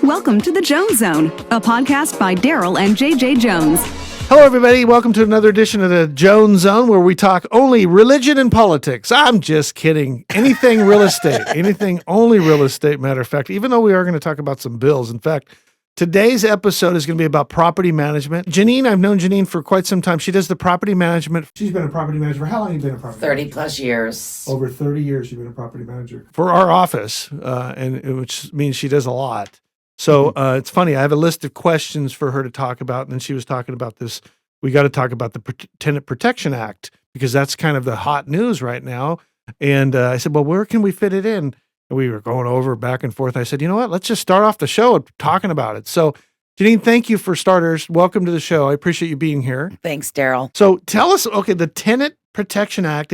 Welcome to the Jones Zone, a podcast by Darryl and JJ Jones. Hello, everybody. Welcome to another edition of the Jones Zone, where we talk only religion and politics. I'm just kidding. Anything real estate. Anything only real estate, matter of fact, even though we are going to talk about some bills. In fact, today's episode is going to be about property management. Janine, I've known Janine for quite some time. She does the property management. She's been a property manager. How long have you been a property 30 manager? plus years. Over 30 years you've been a property manager. For our office, and which means she does a lot. So it's funny. I have a list of questions for her to talk about, and then she was talking about this. We got to talk about the Tenant Protection Act, because that's kind of the hot news right now. And I said, well, where can we fit it in? And we were going over back and forth. I said, you know what? Let's just start off the show talking about it. So, Janine, thank you for starters. Welcome to the show. I appreciate you being here. Thanks, Darryl. So tell us, okay, the Tenant Protection Act,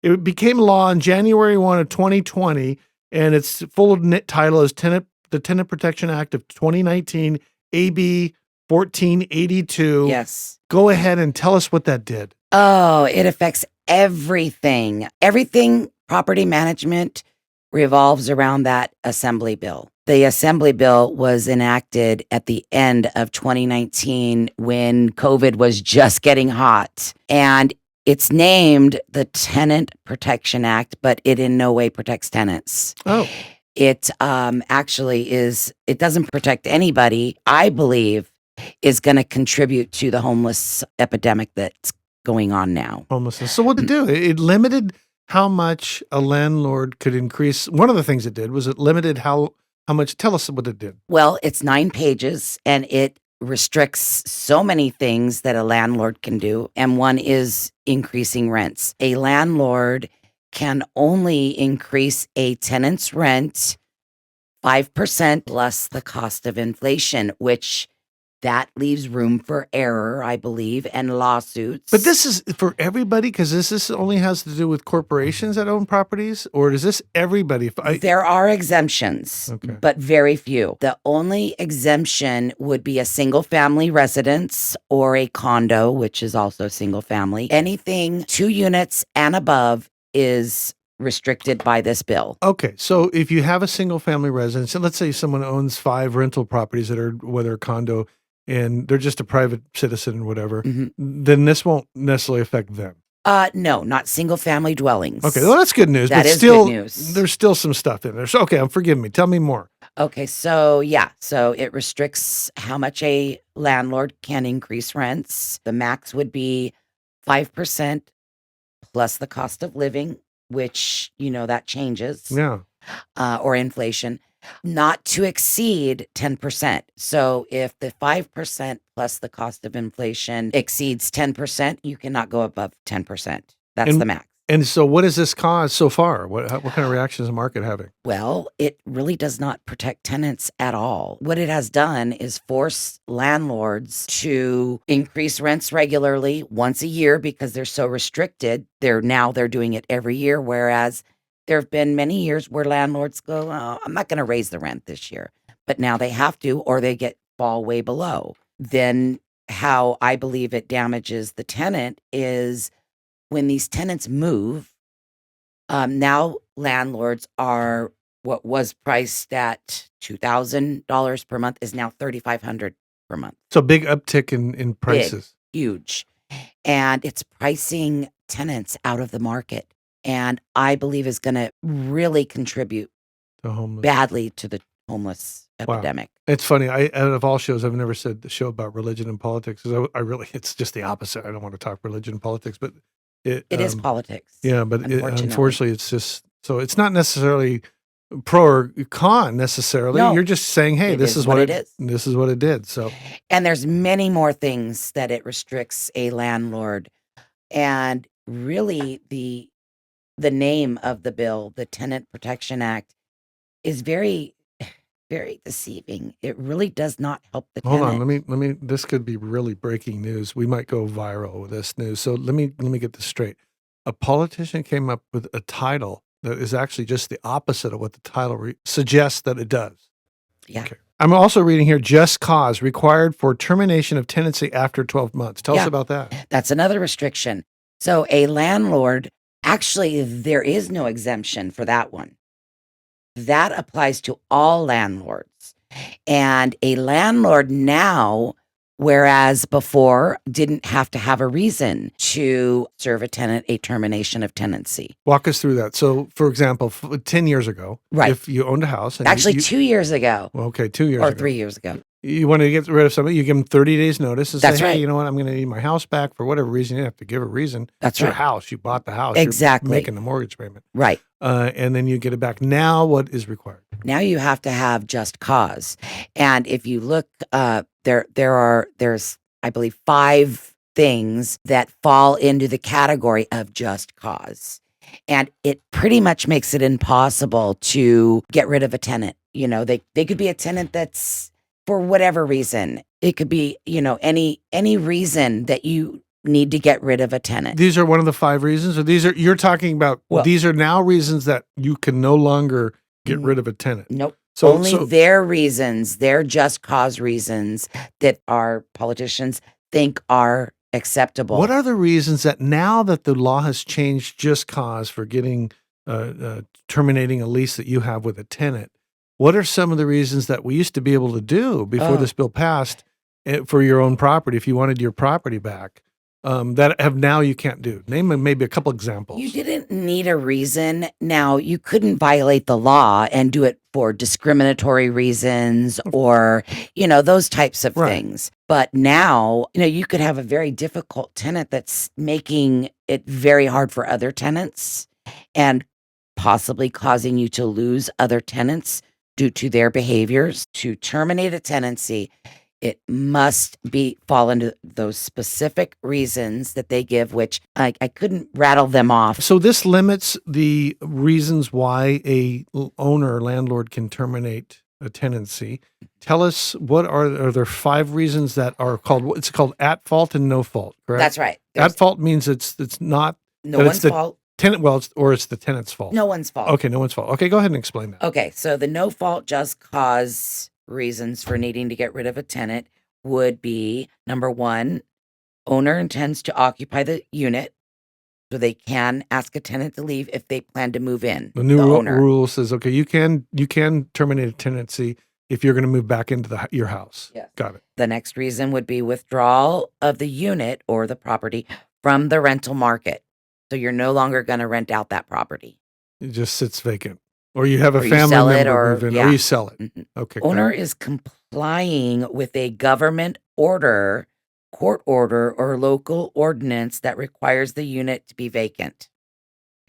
it became law on January 1 of 2020, and its full title is the Tenant Protection Act of 2019, AB 1482. Yes. Go ahead and tell us what that did. Oh, it affects everything. Everything property management revolves around that assembly bill. The assembly bill was enacted at the end of 2019 when COVID was just getting hot. And it's named the Tenant Protection Act, but it in no way protects tenants. Oh. It actually it doesn't protect anybody, I believe, is going to contribute to the homeless epidemic that's going on now. Homelessness. So what did it do? It limited how much a landlord could increase. One of the things it did was it limited how much. Tell us what it did. Well, it's 9 pages, and it restricts so many things that a landlord can do. And one is increasing rents. A landlord can only increase a tenant's rent 5% plus the cost of inflation, which that leaves room for error, I believe, and lawsuits. But this is for everybody, because this only has to do with corporations that own properties, or is this everybody? There are exemptions, Okay. but very few. The only exemption would be a single family residence or a condo, which is also single family. Anything 2 units and above is restricted by this bill. Okay, so if you have a single family residence, and let's say someone owns 5 rental properties that are, whether a condo, and they're just a private citizen or whatever, then this won't necessarily affect them. No, not single family dwellings. Okay, well, that's good news. That but is still, good news. There's still some stuff in there. So, okay, forgive me. Tell me more. Okay, so it restricts how much a landlord can increase rents. The max would be 5% plus the cost of living, which, that changes. Yeah. Or inflation, not to exceed 10%. So if the 5% plus the cost of inflation exceeds 10%, you cannot go above 10%. That's the max. And so what has this caused so far? What kind of reaction is the market having? Well, it really does not protect tenants at all. What it has done is force landlords to increase rents regularly once a year because they're so restricted. They're doing it every year, whereas there have been many years where landlords go, oh, I'm not going to raise the rent this year. But now they have to, or they fall way below. Then how I believe it damages the tenant is when these tenants move, now landlords are, what was priced at $2,000 per month is now $3,500 per month. So big uptick in prices. Big, huge. And it's pricing tenants out of the market. And I believe is going to really contribute badly to the homeless epidemic. Wow. It's funny. Out of all shows, I've never said the show about religion and politics. It's just the opposite. I don't want to talk religion and politics, but it is politics. Yeah, but unfortunately, it's just, so it's not necessarily pro or con necessarily. No, you're just saying, hey, this is what it is. This is what it did. So, and there's many more things that it restricts a landlord. And really the name of the bill, the Tenant Protection Act, is very, very deceiving. It really does not help the tenant. Hold on, let me. This could be really breaking news. We might go viral with this news. So let me get this straight. A politician came up with a title that is actually just the opposite of what the title suggests that it does. Yeah. Okay. I'm also reading here, just cause required for termination of tenancy after 12 months. Tell us about that. That's another restriction. So a landlord, actually, there is no exemption for that one. That applies to all landlords. And a landlord now, whereas before didn't have to have a reason to serve a tenant a termination of tenancy. Walk us through that. So, for example, 10 years ago, Right. if you owned a house and Actually, 2 years ago well, okay, 2 years or ago, 3 years ago. you wanted to get rid of somebody, you give them 30 days notice and That's say, hey, right. you know what, I'm going to need my house back for whatever reason. You don't have to give a reason. That's It's your right. house. You bought the house. Exactly. You're making the mortgage payment. Right. And then you get it back. Now, what is required? Now you have to have just cause. And if you look, there's I believe 5 things that fall into the category of just cause. And it pretty much makes it impossible to get rid of a tenant. You know, they could be a tenant that's for whatever reason. It could be, any reason that you need to get rid of a tenant. These are one of the 5 reasons, or you're talking about, these are now reasons that you can no longer get rid of a tenant. Nope. So Only their reasons, their just cause reasons that our politicians think are acceptable. What are the reasons that now that the law has changed just cause for getting terminating a lease that you have with a tenant? What are some of the reasons that we used to be able to do before this bill passed for your own property if you wanted your property back? That have now you can't do. Name maybe a couple examples. You didn't need a reason. Now, you couldn't violate the law and do it for discriminatory reasons or, those types of things. But now, you could have a very difficult tenant that's making it very hard for other tenants and possibly causing you to lose other tenants due to their behaviors. To terminate a tenancy, it must fall into those specific reasons that they give, which I couldn't rattle them off. So this limits the reasons why a owner or landlord can terminate a tenancy. Tell us, what are there 5 reasons that are called? It's called at fault and no fault, correct? That's right. At fault means it's not no one's fault. Tenant, or it's the tenant's fault. No one's fault. Okay, no one's fault. Okay, go ahead and explain that. Okay, so the no fault just cause reasons for needing to get rid of a tenant would be, number 1, owner intends to occupy the unit, so they can ask a tenant to leave if they plan to move in. The new rule says, okay, you can terminate a tenancy if you're going to move back into your house. Yes. Got it. The next reason would be withdrawal of the unit or the property from the rental market. So you're no longer going to rent out that property. It just sits vacant. Or you have a Or you family sell it, member or- move in, yeah. or you sell it. Mhm. Okay. Owner is complying with a government order, court order, or local ordinance that requires the unit to be vacant.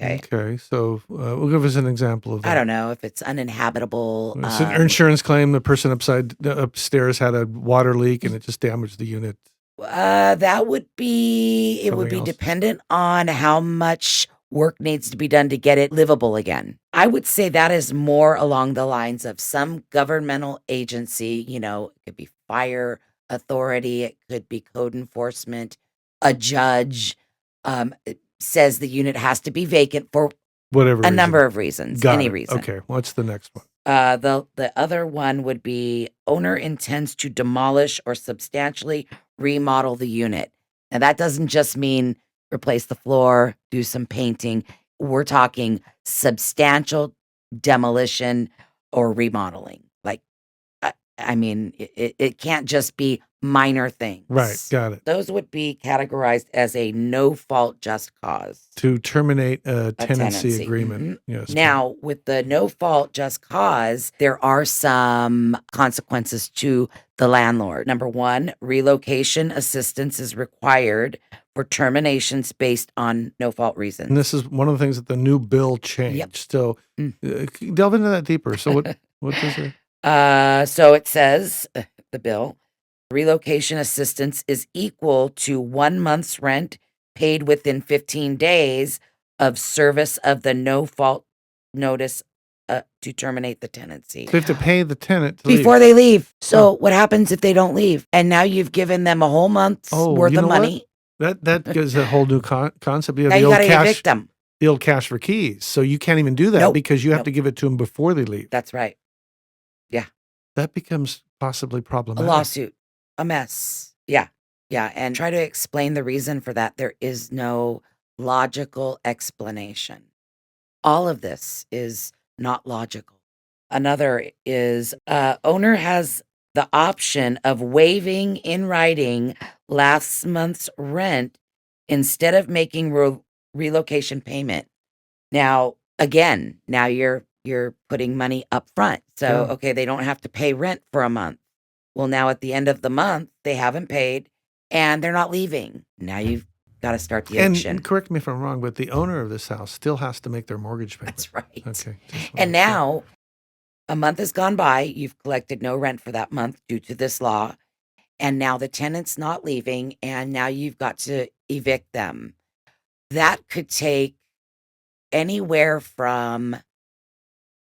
Okay. Okay. So we'll give us an example of that. I don't know if it's uninhabitable. It's an insurance claim. The person upstairs had a water leak and it just damaged the unit. That would be, it would Something be else. dependent on how much work needs to be done to get it livable again. I would say that is more along the lines of some governmental agency, it could be fire authority, it could be code enforcement, a judge it says the unit has to be vacant for Whatever. a number of reasons, Got any it. reason. Okay. What's the next one? The other one would be owner intends to demolish or substantially remodel the unit. Now that doesn't just mean replace the floor, do some painting. We're talking substantial demolition or remodeling. Like, it can't just be minor things. Right. Got it. Those would be categorized as a no fault just cause. To terminate a tenancy tenancy. agreement. Yes. Now, with the no fault just cause, there are some consequences to the landlord. Number 1, relocation assistance is required for terminations based on no fault reasons. And this is one of the things that the new bill changed. Yep. So delve into that deeper. So what does it? So it says, the bill, relocation assistance is equal to 1 month's rent paid within 15 days of service of the no fault notice to terminate the tenancy. So you have to pay the tenant to Before leave. they leave. So what happens if they don't leave? And now you've given them a whole month's worth you of know what? money. That gives a whole new concept. Now you got to evict them. The old cash for keys. So you can't even do that Nope. because you have Nope. to give it to them before they leave. That's right. That becomes possibly A problematic. lawsuit, a mess. Yeah. Yeah. And try to explain the reason for that. There is no logical explanation. All of this is not logical. Another is owner has the option of waiving in writing last month's rent instead of making relocation payment. Now, again, now you're putting money up front. So, Yeah. okay, they don't have to pay rent for a month. Well, now at the end of the month, they haven't paid and they're not leaving. Now you've got to start the eviction. And correct me if I'm wrong, but the owner of this house still has to make their mortgage payment. That's right. Okay. just wanted And to say. now a month has gone by. You've collected no rent for that month due to this law. And now the tenant's not leaving. And now you've got to evict them. That could take anywhere from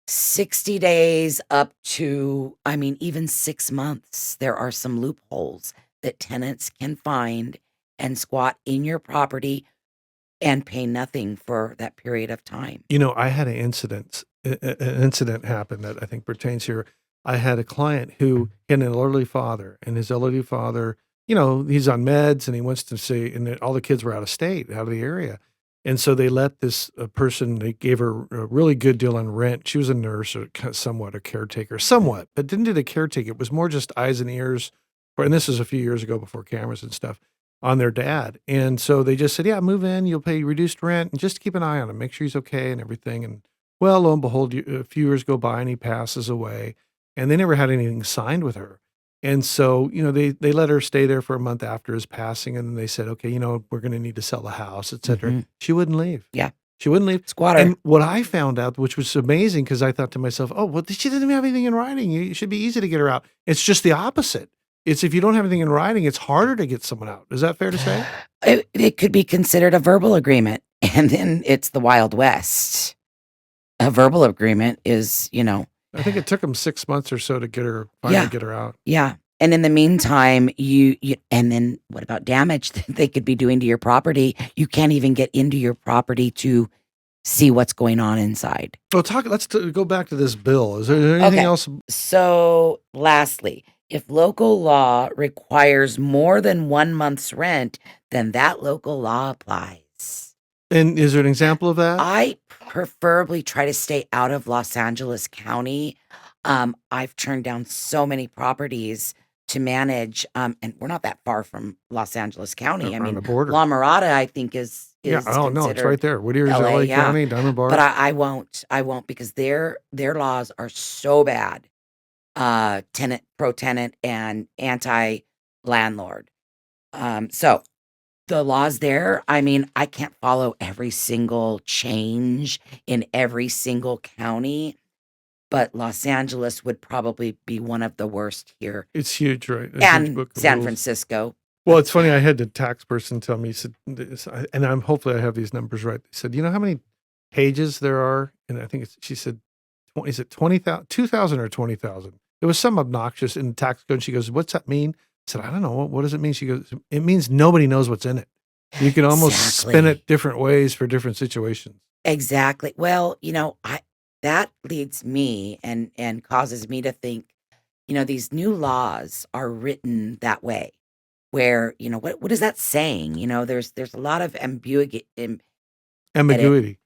60 days up to, I mean, even 6 months. There are some loopholes that tenants can find and squat in your property and pay nothing for that period of time. You know, I had an incident happen that I think pertains here. I had a client who had an elderly father, and his elderly father, you know, he's on meds and he wants to see, and all the kids were out of state, out of the area. And so they let this person, they gave her a really good deal on rent. She was a nurse or somewhat a caretaker, but didn't do the caretaker. It was more just eyes and ears. And this was a few years ago before cameras and stuff on their dad. And so they just said, yeah, move in, you'll pay reduced rent and just keep an eye on him, make sure he's okay and everything. And well, lo and behold, a few years go by and he passes away and they never had anything signed with her. And so, you know, they let her stay there for a month after his passing. And then they said, okay, you know, we're going to need to sell the house, et cetera. Mhm. She wouldn't leave. Yeah. She wouldn't leave. Squatter. And what I found out, which was amazing, because I thought to myself, oh, well, she doesn't have anything in writing. It should be easy to get her out. It's just the opposite. It's if you don't have anything in writing, it's harder to get someone out. Is that fair to say? It could be considered a verbal agreement, and then it's the Wild West. A verbal agreement is, you know, I think it took them 6 months or so to finally get her out. yeah. And in the meantime, you and then what about damage that they could be doing to your property? You can't even get into your property to see what's going on inside. Well, let's go back to this bill. Is there anything Okay. else? So, lastly, if local law requires more than 1 month's rent, then that local law applies. And is there an example of that? I preferably try to stay out of Los Angeles County. I've turned down so many properties to manage, and we're not that far from Los Angeles County. I On mean, the border. La Mirada, I think, is Yeah. Oh, no, it's considered right there. Whittier's, LA, LA yeah. County, Diamond Bar. But I won't because their laws are so bad. Tenant, pro tenant, and anti landlord. So the laws there, I mean, I can't follow every single change in every single county, but Los Angeles would probably be one of the worst here. It's huge, right? A huge And book of San rules. Francisco. Well, it's funny. I had the tax person tell me, he said, and hopefully I have these numbers right. They said, you know how many pages there are? And I think she said, is it 20,000, 2,000 or 20,000? It was some obnoxious in the tax code. She goes, what's that mean? I said, I don't know. What does it mean? She goes, it means nobody knows what's in it. You can almost spin it different ways for different situations. Exactly. Well, you know, that leads me and causes me to think, you know, these new laws are written that way, where, you know, what is that saying? You know, there's a lot of ambiguity. Ambiguity.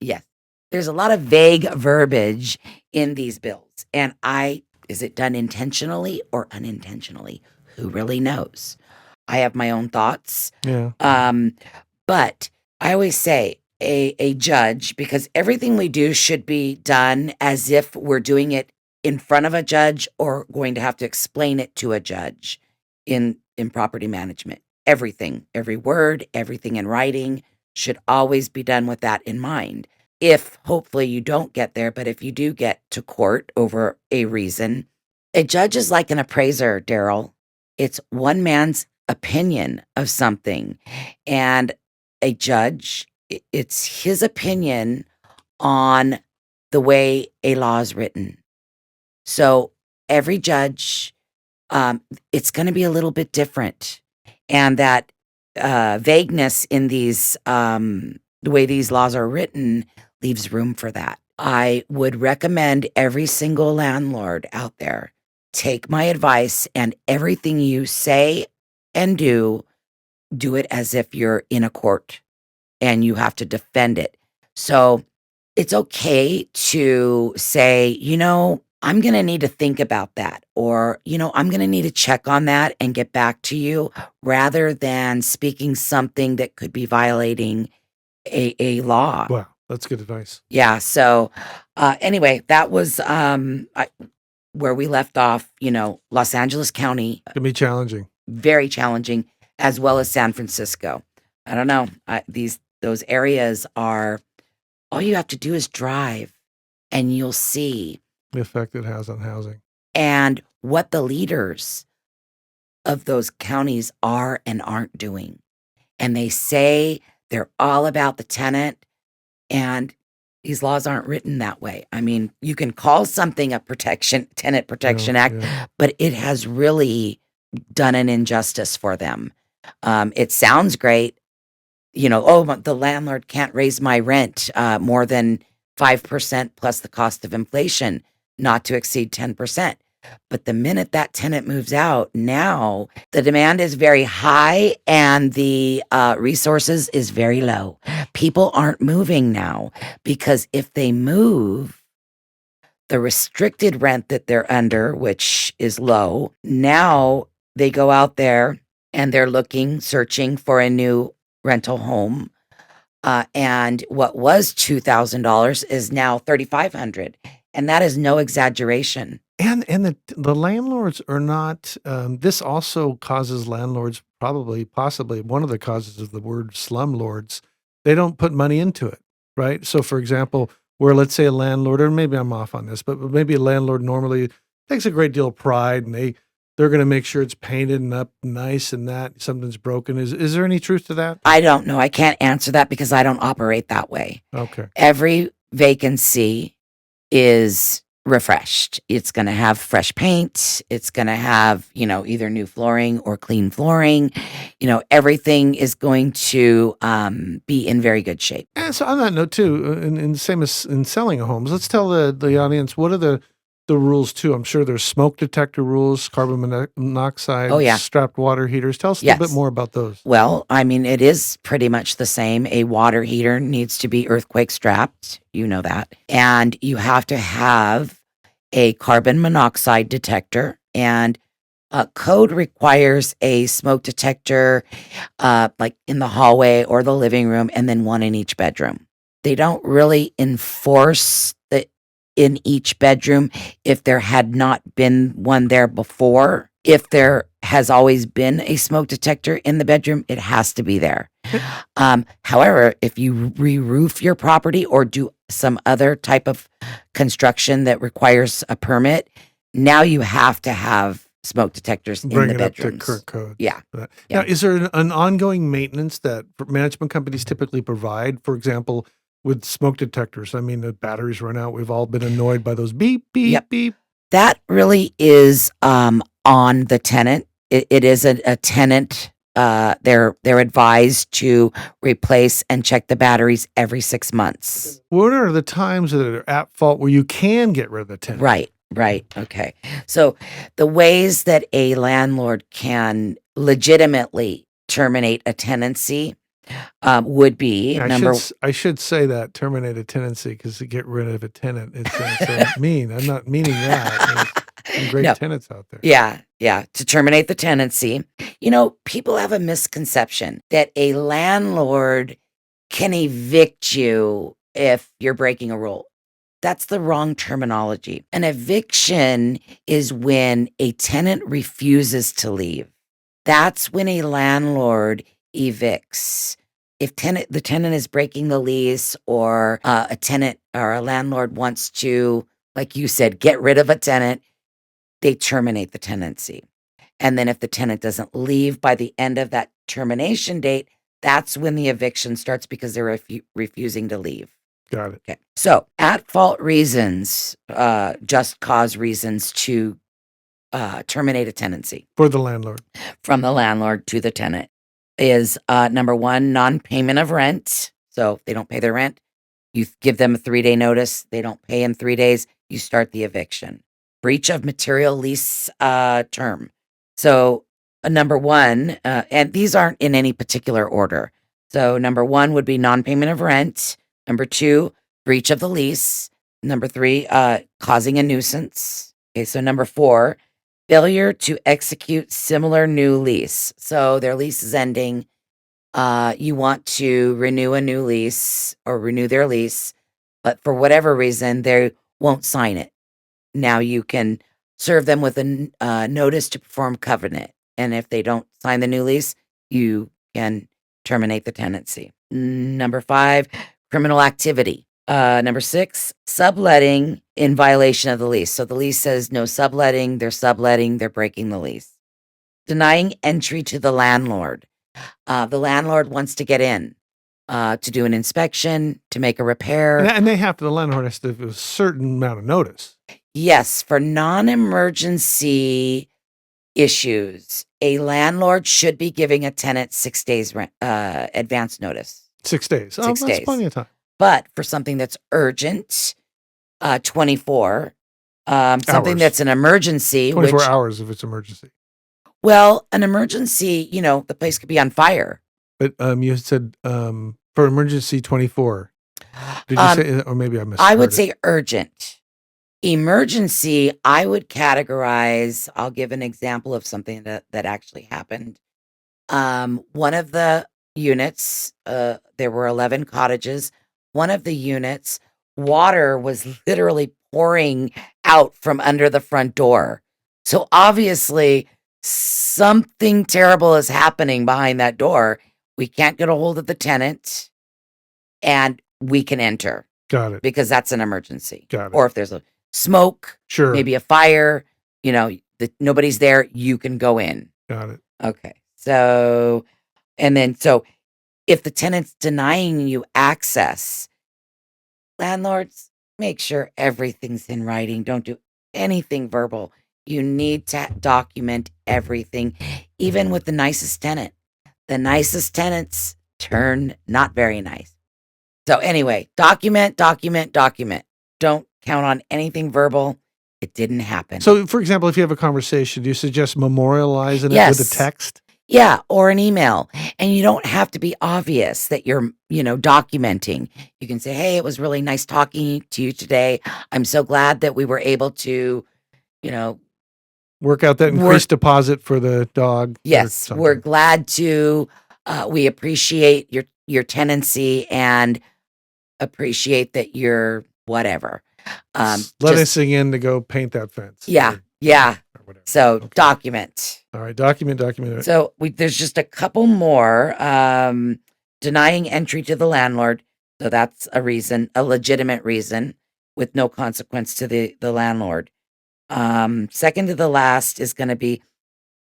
There's a lot of vague verbiage in these bills. And is it done intentionally or unintentionally? Who really knows? I have my own thoughts. Yeah. But I always say a judge, because everything we do should be done as if we're doing it in front of a judge or going to have to explain it to a judge in property management. Everything, every word, everything in writing should always be done with that in mind. If hopefully you don't get there, but if you do get to court over a reason, a judge is like an appraiser, Darryl. It's one man's opinion of something. And a judge, it's his opinion on the way a law is written. So every judge, it's going to be a little bit different. And that vagueness in these, the way these laws are written, leaves room for that. I would recommend every single landlord out there take my advice, and everything you say and do it as if you're in a court and you have to defend it. So it's okay to say, you know, I'm going to need to think about that, or, I'm going to need to check on that and get back to you, rather than speaking something that could be violating a law. Wow, that's good advice. Yeah. So, anyway, that was, where we left off, Los Angeles County, It can be challenging. very challenging, as well as San Francisco. I don't know. Those areas are, all you have to do is drive and you'll see, The effect it has on housing. and what the leaders of those counties are and aren't doing. And they say they're all about the tenant, and these laws aren't written that way. I mean, you can call something a tenant protection act, Yeah. but it has really done an injustice for them. It sounds great, the landlord can't raise my rent more than 5% plus the cost of inflation, not to exceed 10%. But the minute that tenant moves out, now the demand is very high and the resources is very low. People aren't moving now, because if they move, the restricted rent that they're under, which is low, now they go out there and they're searching for a new rental home. And what was $2,000 is now $3,500. And that is no exaggeration. And the landlords are not. This also causes landlords, possibly one of the causes of the word slumlords. They don't put money into it, right? So, for example, where let's say a landlord, or maybe I'm off on this, but maybe a landlord normally takes a great deal of pride, and they're going to make sure it's painted and up nice, and that something's broken. Is there any truth to that? I don't know. I can't answer that because I don't operate that way. Okay. Every vacancy is refreshed. It's going to have fresh paint. It's going to have, either new flooring or clean flooring. Everything is going to be in very good shape. And so on that note too, and the same as in selling a home, let's tell the audience, what are the rules too? I'm sure there's smoke detector rules, carbon monoxide, Oh, yeah. strapped water heaters. Tell us a little bit more about those. Well, I mean, it is pretty much the same. A water heater needs to be earthquake strapped. You know that. And you have to have a carbon monoxide detector, and code requires a smoke detector, like in the hallway or the living room, and then one in each bedroom. They don't really enforce in each bedroom if there had not been one there before. If there has always been a smoke detector in the bedroom, it has to be there. However, if you re-roof your property or do some other type of construction that requires a permit, now you have to have smoke detectors in the bedrooms. Bring it up to current code. Yeah. Now, is there an ongoing maintenance that management companies typically provide? For example, with smoke detectors, I mean, the batteries run out. We've all been annoyed by those beep, beep, Yep. beep. That really is on the tenant. It is a tenant. They're advised to replace and check the batteries every 6 months. What are the times that are at fault where you can get rid of the tenant? Right. Okay. So the ways that a landlord can legitimately terminate a tenancy would be I should say that terminate a tenancy, because to get rid of a tenant, it's mean. I'm not meaning that. There's some great tenants out there. Yeah. To terminate the tenancy, people have a misconception that a landlord can evict you if you're breaking a rule. That's the wrong terminology. An eviction is when a tenant refuses to leave. That's when a landlord evicts. If the tenant is breaking the lease, or a tenant or a landlord wants to, like you said, get rid of a tenant, they terminate the tenancy. And then if the tenant doesn't leave by the end of that termination date, that's when the eviction starts, because they're refusing to leave. Got it. Okay. So at fault reasons, just cause reasons to terminate a tenancy For the landlord. from the landlord to the tenant is number one, non-payment of rent. So if they don't pay their rent, you give them a 3-day notice. They don't pay in 3 days, you start the eviction. Breach of material lease term. So number one, and these aren't in any particular order. So number one would be non-payment of rent. Number two, breach of the lease. Number 3, causing a nuisance. Okay, so number 4, failure to execute similar new lease. So their lease is ending. You want to renew a new lease or renew their lease, but for whatever reason, they won't sign it. Now you can serve them with a notice to perform covenant. And if they don't sign the new lease, you can terminate the tenancy. Number 5, criminal activity. Number 6, subletting in violation of the lease. So the lease says no subletting, they're breaking the lease. Denying entry to the landlord. The landlord wants to get in to do an inspection, to make a repair. And the landlord has to give a certain amount of notice. Yes, for non-emergency issues, a landlord should be giving a tenant 6 days advance notice. 6 days. 6 that's days. plenty of time. But for something that's urgent, 24. Something Hours. that's an emergency. 24 hours if it's emergency. Well, an emergency, the place could be on fire. But you said for emergency 24. Did you say, or maybe I missed I would say urgent. Emergency, I would categorize, I'll give an example of something that actually happened. One of the units, there were 11 cottages. One of the units, water was literally pouring out from under the front door. So obviously, something terrible is happening behind that door. We can't get a hold of the tenant, and we can enter. Got it. Because that's an emergency. Got it. Or if there's a smoke, Sure. maybe a fire, nobody's there, you can go in. Got it. Okay. So if the tenant's denying you access, landlords, make sure everything's in writing. Don't do anything verbal. You need to document everything, even with the nicest tenant. The nicest tenants turn not very nice. So anyway, document. Don't count on anything verbal. It didn't happen. So, for example, if you have a conversation, do you suggest memorializing it with a text? Yeah, or an email. And you don't have to be obvious that you're, documenting. You can say, hey, it was really nice talking to you today. I'm so glad that we were able to, work out that increased deposit for the dog. Yes, we're glad to, we appreciate your tenancy and appreciate that you're whatever. Letting in to go paint that fence. Yeah. Or whatever. So okay. Document. All right. Document. So there's just a couple more. Denying entry to the landlord. So that's a legitimate reason with no consequence to the landlord. Second to the last is going to be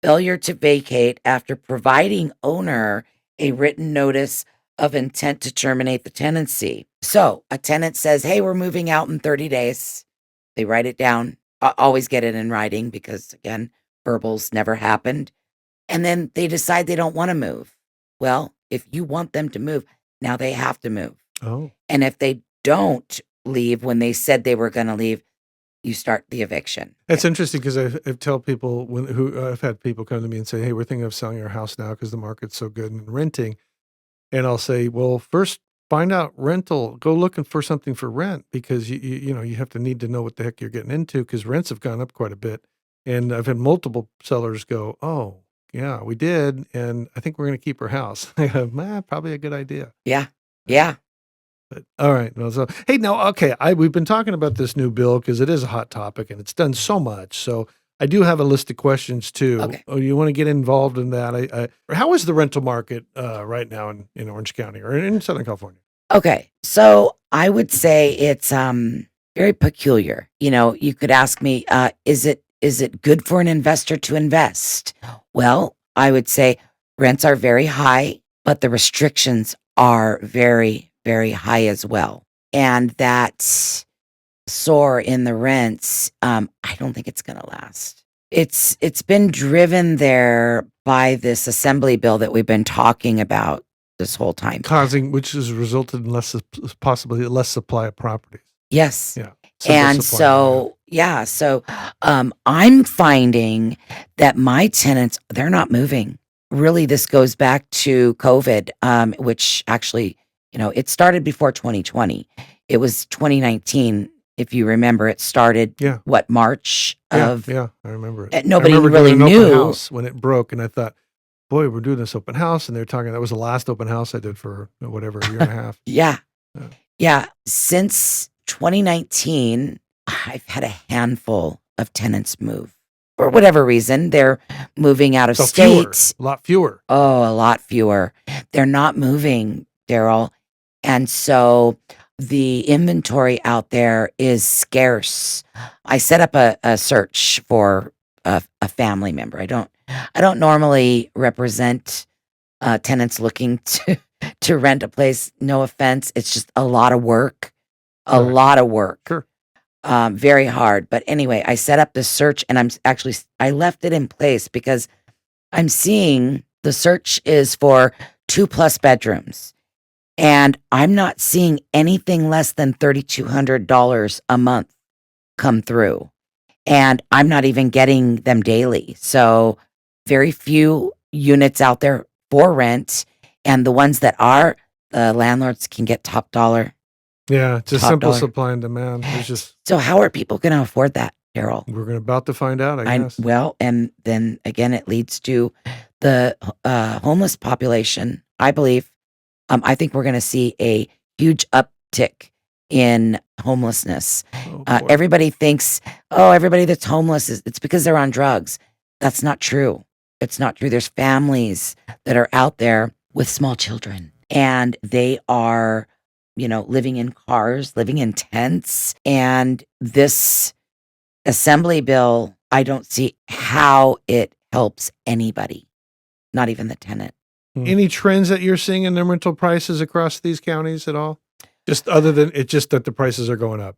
failure to vacate after providing owner a written notice of intent to terminate the tenancy. So a tenant says, hey, we're moving out in 30 days. They write it down. Always get it in writing because, again, verbals never happened. And then they decide they don't want to move. Well, if you want them to move, now they have to move. Oh. And if they don't leave when they said they were going to leave, you start the eviction. That's interesting because I tell people I've had people come to me and say, hey, we're thinking of selling our house now because the market's so good and renting. And I'll say, well, first find out rental, go looking for something for rent because you have to need to know what the heck you're getting into because rents have gone up quite a bit. And I've had multiple sellers go, oh, yeah, we did. And I think we're going to keep our house. I go, probably a good idea. Yeah. But, all right. Well, so, hey, now, okay, we've been talking about this new bill because it is a hot topic and it's done so much. So I do have a list of questions too. Okay. Oh, you want to get involved in that? How is the rental market right now in Orange County or in Southern California? Okay. So I would say it's very peculiar. You could ask me, is it good for an investor to invest? Well, I would say rents are very high, but the restrictions are very, very high as well. And that soar in the rents, I don't think it's going to last. It's been driven there by this assembly bill that we've been talking about this whole time. Which has resulted in possibly less supply of properties. Yes. Yeah. And so I'm finding that my tenants, they're not moving. Really, this goes back to COVID, which actually, it started before 2020. It was 2019 If you remember, it started, Yeah. March of, Yeah, I remember it. nobody I remember really doing an open knew. house when it broke, and I thought, boy, we're doing this open house, and they're talking. That was the last open house I did for whatever, a year and a half. Yeah. Yeah. Yeah. Since 2019, I've had a handful of tenants move. For whatever reason, they're moving out of So state. a lot fewer. Oh, a lot fewer. They're not moving, Darryl. And so the inventory out there is scarce. I set up a search for a family member. I don't normally represent tenants looking to rent a place. No offense. It's just a lot of work. A Right. lot of work. Sure. Very hard. But anyway, I set up this search and I left it in place because I'm seeing the search is for 2+ bedrooms. And I'm not seeing anything less than $3,200 a month come through. And I'm not even getting them daily. So very few units out there for rent. And the ones that are, the landlords can get top dollar. Yeah, it's a Top simple dollar. supply and demand. It's just So how are people going to afford that, Darryl? we're about to find out, I guess. Well, and then again, it leads to the homeless population. I believe, I think we're going to see a huge uptick in homelessness. Oh, boy. Everybody thinks, oh, everybody that's homeless it's because they're on drugs. That's not true. It's not true. There's families that are out there with small children, and they are, living in cars, living in tents, and this assembly bill, I don't see how it helps anybody, not even the tenant. Any trends that you're seeing in the rental prices across these counties at all? Just other than it's just that the prices are going up.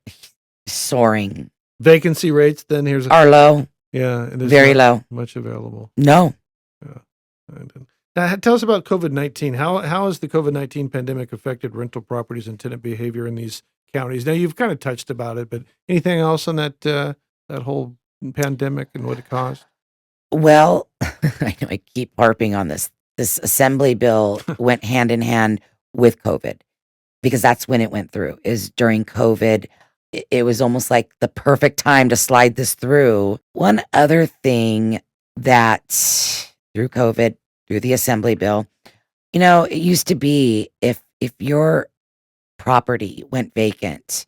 Soaring. Vacancy rates, then here's Are low, yeah, it is very not low. much available. No. Now, tell us about COVID-19. How has the COVID-19 pandemic affected rental properties and tenant behavior in these counties? Now, you've kind of touched about it, but anything else on that that whole pandemic and what it caused? Well, I know I keep harping on this. This assembly bill went hand in hand with COVID because that's when it went through, is during COVID. It was almost like the perfect time to slide this through. One other thing that through COVID, through the assembly bill, it used to be if your property went vacant,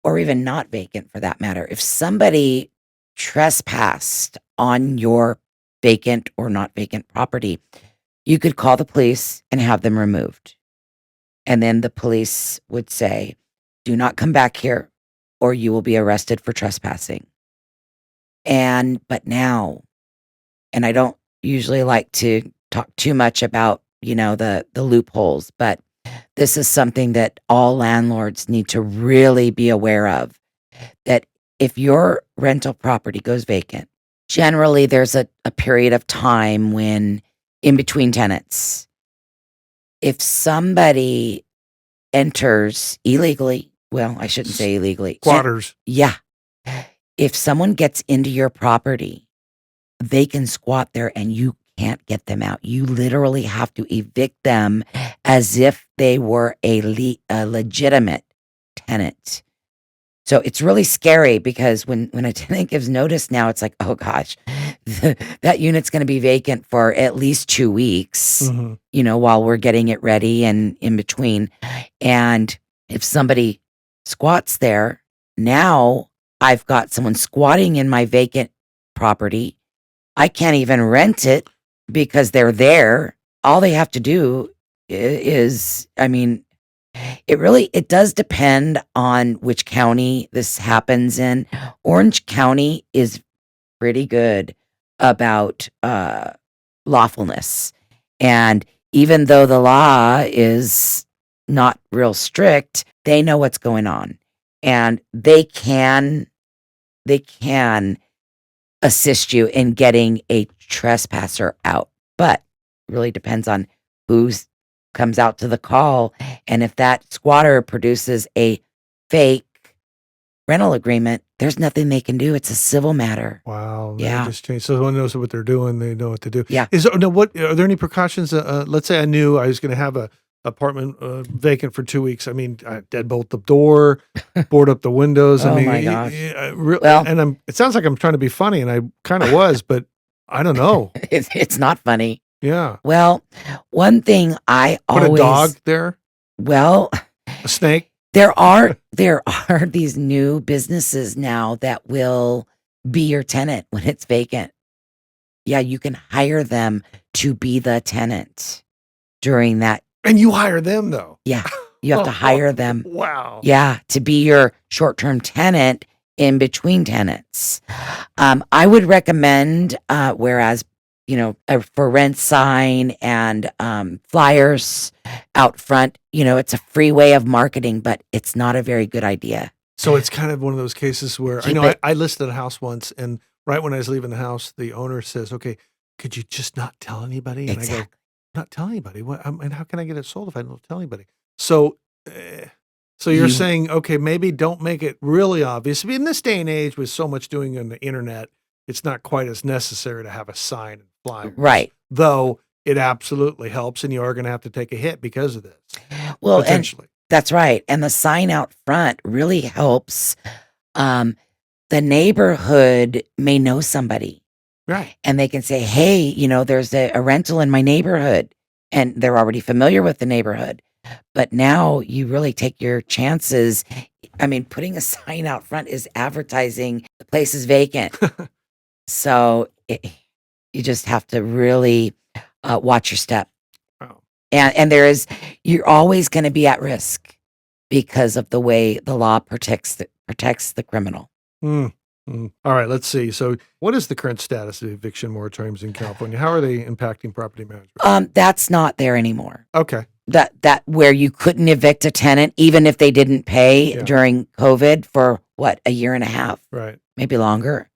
or even not vacant for that matter, if somebody trespassed on your vacant or not vacant property, you could call the police and have them removed. And then the police would say, do not come back here or you will be arrested for trespassing. But now, and I don't usually like to talk too much about, the loopholes, but this is something that all landlords need to really be aware of, that if your rental property goes vacant, generally there's a period of time when in between tenants, if somebody enters illegally, well, I shouldn't say illegally. Squatters. Yeah. If someone gets into your property, they can squat there and you can't get them out. You literally have to evict them as if they were a legitimate tenant. So it's really scary because when a tenant gives notice now, it's like, oh gosh, that unit's going to be vacant for at least 2 weeks, Mm-hmm. while we're getting it ready and in between. And if somebody squats there, now I've got someone squatting in my vacant property. I can't even rent it because they're there. All they have to do is, it does depend on which county this happens in. Orange County is pretty good about lawfulness. And even though the law is not real strict, they know what's going on. And they can assist you in getting a trespasser out. But it really depends on who comes out to the call. And if that squatter produces a fake rental agreement, there's nothing they can do. It's a civil matter. Wow. Yeah. They just changed. So one knows what they're doing. They know what to do. Yeah. Are there any precautions? Let's say I knew I was going to have a apartment vacant for 2 weeks. I mean, I deadbolt the door, board up the windows. I Oh mean, my gosh. Well, and it sounds like I'm trying to be funny, and I kind of was, but I don't know. It's not funny. Yeah. Well, one thing I Put always a dog there, well, a snake. there are these new businesses now that will be your tenant when it's vacant. Yeah, you can hire them to be the tenant during that. And you hire them, though. Yeah, you have to hire them. Wow. Yeah, to be your short-term tenant in between tenants. I would recommend, whereas, a for rent sign and flyers out front, it's a free way of marketing, but it's not a very good idea. So it's kind of one of those cases where I listed a house once, and right when I was leaving the house, the owner says, "Okay, could you just not tell anybody?" And I go, "Not tell anybody? What? And how can I get it sold if I don't tell anybody?" So, you're saying, okay, maybe don't make it really obvious. In this day and age, with so much doing on the internet, it's not quite as necessary to have a sign and flyers, Right? Though it absolutely helps, and you are going to have to take a hit because of this. Well, potentially. That's right. And the sign out front really helps. The neighborhood may know somebody. Right. And they can say, hey, there's a rental in my neighborhood. And they're already familiar with the neighborhood. But now you really take your chances. I mean, putting a sign out front is advertising the place is vacant. So you just have to really watch your step. Wow. And you're always going to be at risk because of the way the law protects the criminal. All right, let's see. So what is the current status of eviction moratoriums in California? How are they impacting property management? That's not there anymore. Okay. That where you couldn't evict a tenant even if they didn't pay during COVID for a year and a half, right? Maybe longer.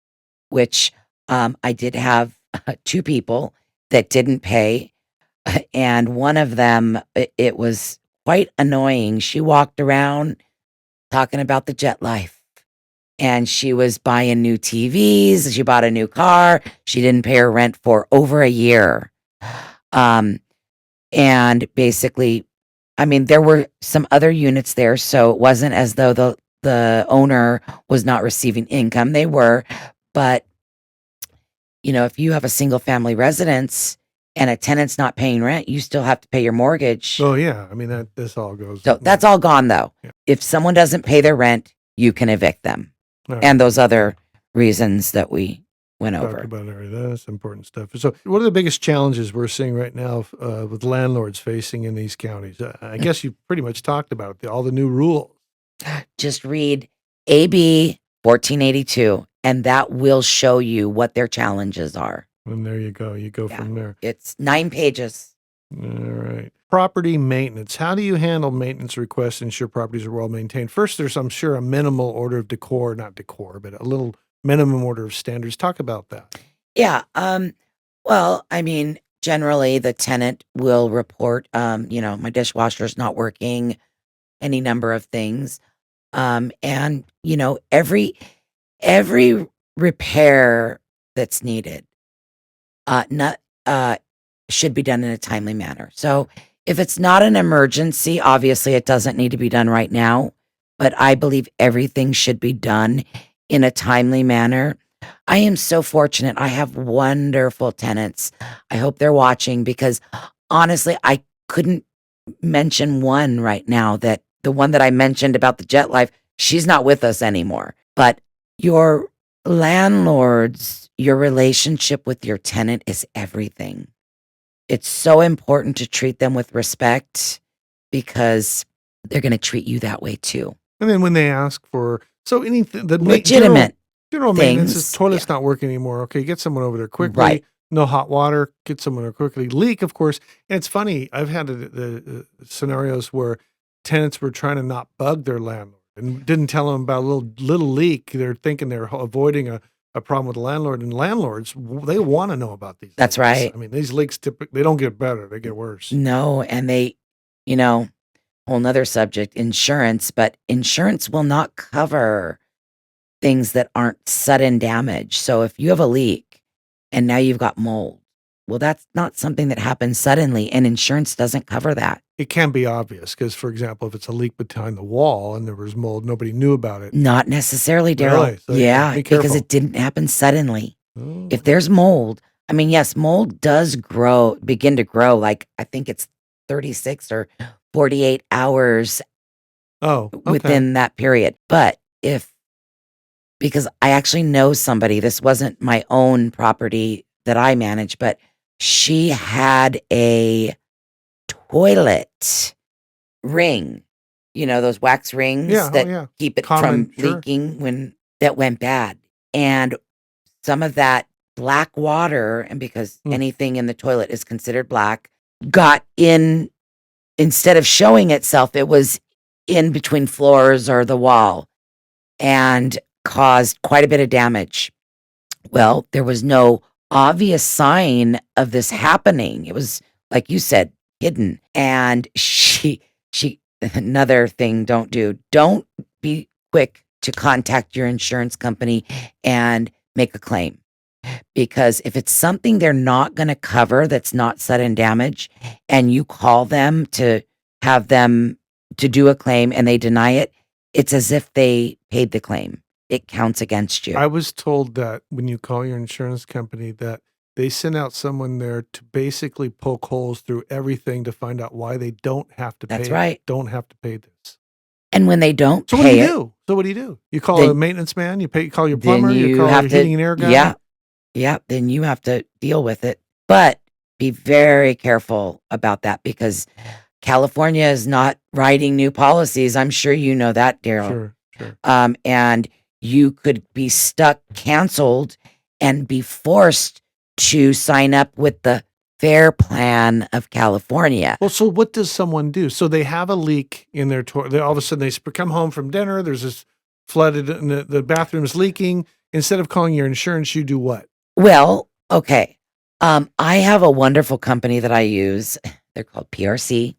Which I did have 2 people that didn't pay, and one of them it was quite annoying. She walked around talking about the jet life. And she was buying new TVs. She bought a new car. She didn't pay her rent for over a year. And basically, I mean, there were some other units there. So it wasn't as though the owner was not receiving income. They were. But, if you have a single family residence and a tenant's not paying rent, you still have to pay your mortgage. Oh, yeah. I mean, this all goes. So that's all gone, though. Yeah. If someone doesn't pay their rent, you can evict them. Right. And those other reasons that we went over. Talk about that's important stuff. So what are the biggest challenges we're seeing right now with landlords facing in these counties? I guess you pretty much talked about it, all the new rules. Just read AB 1482, and that will show you what their challenges are. And there you go. You go from there. It's 9 pages. All right. Property maintenance. How do you handle maintenance requests to ensure properties are well maintained? First, there's, I'm sure, a minimal order of not decor, but a little minimum order of standards. Talk about that. Yeah. Well, I mean, generally the tenant will report, my dishwasher's not working, any number of things. And, every repair that's needed, should be done in a timely manner. So if it's not an emergency, obviously it doesn't need to be done right now, but I believe everything should be done in a timely manner. I am so fortunate. I have wonderful tenants. I hope they're watching because honestly, I couldn't mention one right now that the one that I mentioned about the jet life, she's not with us anymore. But your landlords, your relationship with your tenant is everything. It's so important to treat them with respect because they're going to treat you that way too. And then when they ask for anything, the legitimate general maintenance is toilet's not working anymore. Okay, get someone over there quickly. Right. No hot water. Get someone there quickly. Leak, of course. And it's funny. I've had the scenarios where tenants were trying to not bug their landlord and didn't tell them about a little leak. They're thinking they're avoiding a problem with the landlord, and landlords, they want to know about these. That's leaks. right. I mean, these leaks they don't get better; they get worse. No, and they, whole nother subject, insurance, but insurance will not cover things that aren't sudden damage. So if you have a leak and now you've got mold, Well, that's not something that happens suddenly, and insurance doesn't cover that. It can be obvious because, for example, if it's a leak behind the wall and there was mold, nobody knew about it. Not necessarily, Darryl. Really? So, Yeah, be because careful. it didn't happen suddenly. Oh. If there's mold, I mean, yes, mold does begin to grow. Like I think it's 36 or 48 hours Oh, okay. within that period. But because I actually know somebody, this wasn't my own property that I manage, but she had a toilet ring, those wax rings Yeah, that keep it Common, from leaking when that went bad. And some of that black water, and because anything in the toilet is considered black, got in, instead of showing itself, it was in between floors or the wall and caused quite a bit of damage. Well, there was no obvious sign of this happening. It was, like you said, hidden. And she, another thing, don't be quick to contact your insurance company and make a claim. Because if it's something they're not going to cover, that's not sudden damage, and you call them to have them to do a claim and they deny it, it's as if they paid the claim. It counts against you. I was told that when you call your insurance company that they send out someone there to basically poke holes through everything to find out why they don't have to pay. That's right. Don't have to pay this. And when they don't So pay what do you do? You call a maintenance man, you call your plumber, then you call your heating and air guy. Yeah, then you have to deal with it. But be very careful about that because California is not writing new policies. I'm sure you know that, Darryl. Sure. And you could be stuck, canceled, and be forced to sign up with the Fair Plan of California. Well, so what does someone do? So they have a leak in their toilet. All of a sudden they come home from dinner. There's this flooded, and the bathroom's leaking. Instead of calling your insurance, you do what? Well, okay. I have a wonderful company that I use. They're called PRC.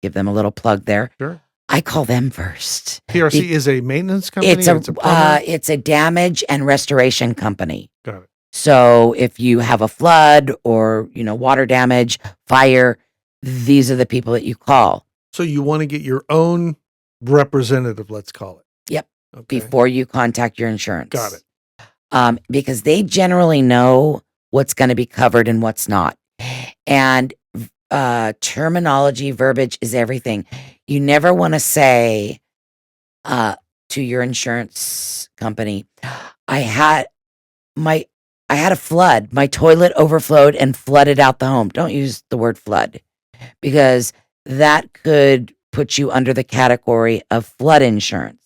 Give them a little plug there. Sure. I call them first. PRC is a maintenance company? It's a damage and restoration company. Got it. So if you have a flood or, water damage, fire, these are the people that you call. So you want to get your own representative, let's call it. Yep. Okay. Before you contact your insurance. Got it. Because they generally know what's going to be covered and what's not. And terminology, verbiage is everything. You never want to say to your insurance company, I had a flood. My toilet overflowed and flooded out the home. Don't use the word flood because that could put you under the category of flood insurance.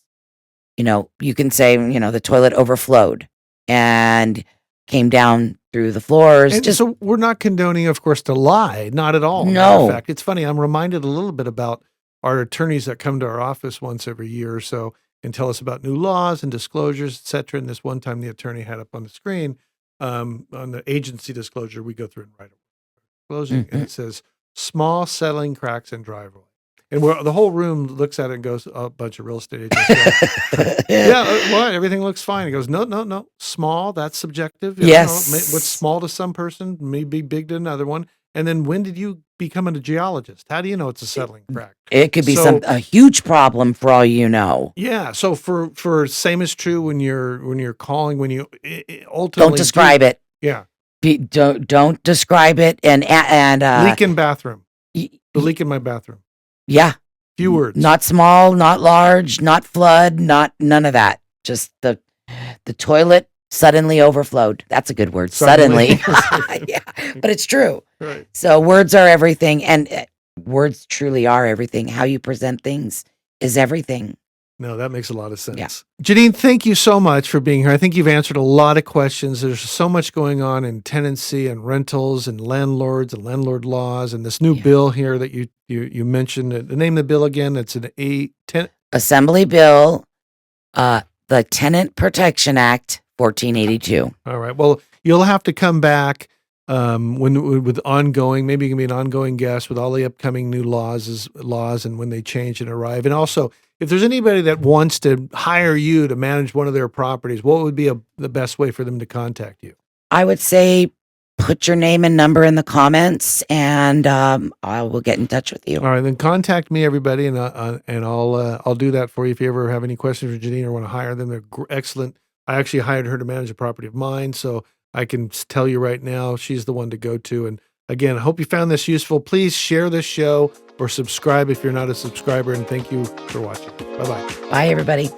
You can say, the toilet overflowed and came down through the floors. And so we're not condoning, of course, to lie. Not at all. No. In fact, it's funny. I'm reminded a little bit about our attorneys that come to our office once every year or so and tell us about new laws and disclosures, et cetera. And this one time the attorney had up on the screen on the agency disclosure, we go through and write a closing, and it says small settling cracks in driveway. And the whole room looks at it and goes, a bunch of real estate agents. What? Everything looks fine. He goes, no. Small, that's subjective. Yes. What's small to some person may be big to another one. And then when did you become a geologist? How do you know it's a settling crack? It could be a huge problem for all you know. Yeah. So for same is true when you're calling, when you ultimately don't describe it. Yeah. Don't describe it. And leak in bathroom. The leak in my bathroom. Yeah. Few words. Not small, not large, not flood, none of that. Just the toilet suddenly overflowed. That's a good word. Suddenly. Yeah. But it's true. Right. So words are everything, and words truly are everything. How you present things is everything. No, that makes a lot of sense. Yeah. Janine, thank you so much for being here. I think you've answered a lot of questions. There's so much going on in tenancy and rentals and landlords and landlord laws and this new bill here that you mentioned. The name of the bill again, it's an Assembly Bill, the Tenant Protection Act, 1482. All right. Well, you'll have to come back with ongoing, maybe you can be an ongoing guest with all the upcoming new laws and when they change and arrive. And also, if there's anybody that wants to hire you to manage one of their properties, what would be the best way for them to contact you? I would say put your name and number in the comments, and I will get in touch with you. All right, then contact me, everybody, and I'll do that for you if you ever have any questions for Janine or want to hire them. They're excellent. I actually hired her to manage a property of mine, so I can tell you right now she's the one to go to. And again, I hope you found this useful. Please share this show or subscribe if you're not a subscriber. And thank you for watching. Bye-bye. Bye, everybody.